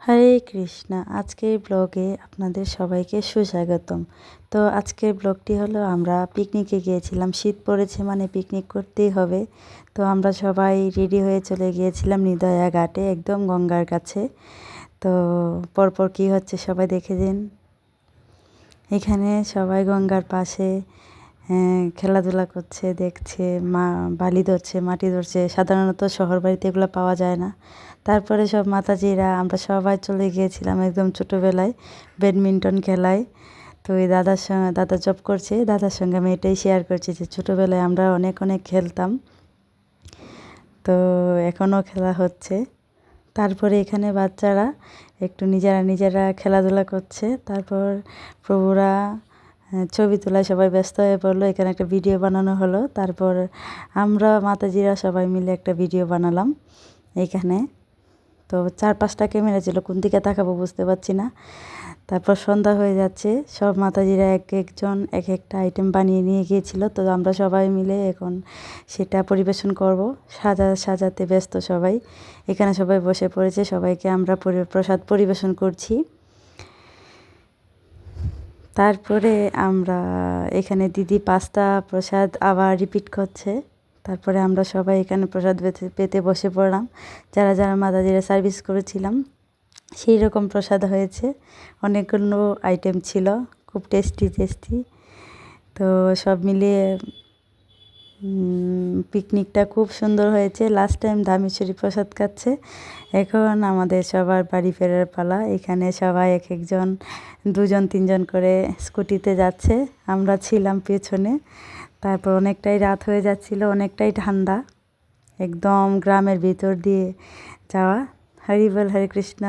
হরে কৃষ্ণ। আজকের ব্লগে আপনাদের সবাইকে সুস্বাগতম। তো আজকের ব্লগটি হলো আমরা পিকনিকে গিয়েছিলাম। শীত পড়েছে মানে পিকনিক করতেই হবে। তো আমরা সবাই রেডি হয়ে চলে গিয়েছিলাম নিদয়া ঘাটে, একদম গঙ্গার কাছে। তো পরপর কী হচ্ছে সবাই দেখে দিন। এখানে সবাই গঙ্গার পাশে খেলাধুলা করছে, দেখছে, বালি ধরছে, মাটি ধরছে। সাধারণত শহর বাড়িতে এগুলো পাওয়া যায় না। তারপরে সব মাতাজিরা আমরা সবাই চলে গিয়েছিলাম একদম ছোটোবেলায় ব্যাডমিন্টন খেলায়। তো এই দাদা জব করছে, দাদার সঙ্গে আমি এটাই শেয়ার করছি যে ছোটোবেলায় আমরা অনেক অনেক খেলতাম। তো এখনও খেলা হচ্ছে। তারপরে এখানে বাচ্চারা একটু নিজেরা খেলাধুলা করছে। তারপর প্রভুরা ছবি তোলায় সবাই ব্যস্ত হয়ে পড়লো। এখানে একটা ভিডিও বানানো হলো। তারপর আমরা মাতাজিরা সবাই মিলে একটা ভিডিও বানালাম এইখানে। তো 4-5টা ক্যামেরা ছিল, কোন দিকে তাকাবো বুঝতে পারছি না। তারপর সন্ধ্যা হয়ে যাচ্ছে, সব মাতাজিরা একজন এক একটা আইটেম বানিয়ে নিয়ে গিয়েছিল। তো আমরা সবাই মিলে এখন সেটা পরিবেশন করব। সাজাতে ব্যস্ত সবাই। এখানে সবাই বসে পড়েছে, সবাইকে আমরা প্রসাদ পরিবেশন করছি। তারপরে আমরা এখানে দিদি 5টা প্রসাদ আবার রিপিট করছে। তারপরে আমরা সবাই এখানে প্রসাদ পেতে বসে পড়লাম। যারা মাতাজিরা সার্ভিস করেছিলাম সেই রকম প্রসাদ হয়েছে। অনেকগুলো আইটেম ছিল, খুব টেস্টি। তো সব মিলিয়ে পিকনিকটা খুব সুন্দর হয়েছে। লাস্ট টাইম ধামেশ্বরী প্রসাদ খাচ্ছে। এখন আমাদের সবার বাড়ি ফেরার পালা। এখানে সবাই এক একজন 2-3জন করে স্কুটিতে যাচ্ছে, আমরা ছিলাম পেছনে। তারপর অনেকটাই রাত হয়ে যাচ্ছিল, অনেকটাই ঠান্ডা, একদম গ্রামের ভিতর দিয়ে যাওয়া। হরি বল, হরে কৃষ্ণ।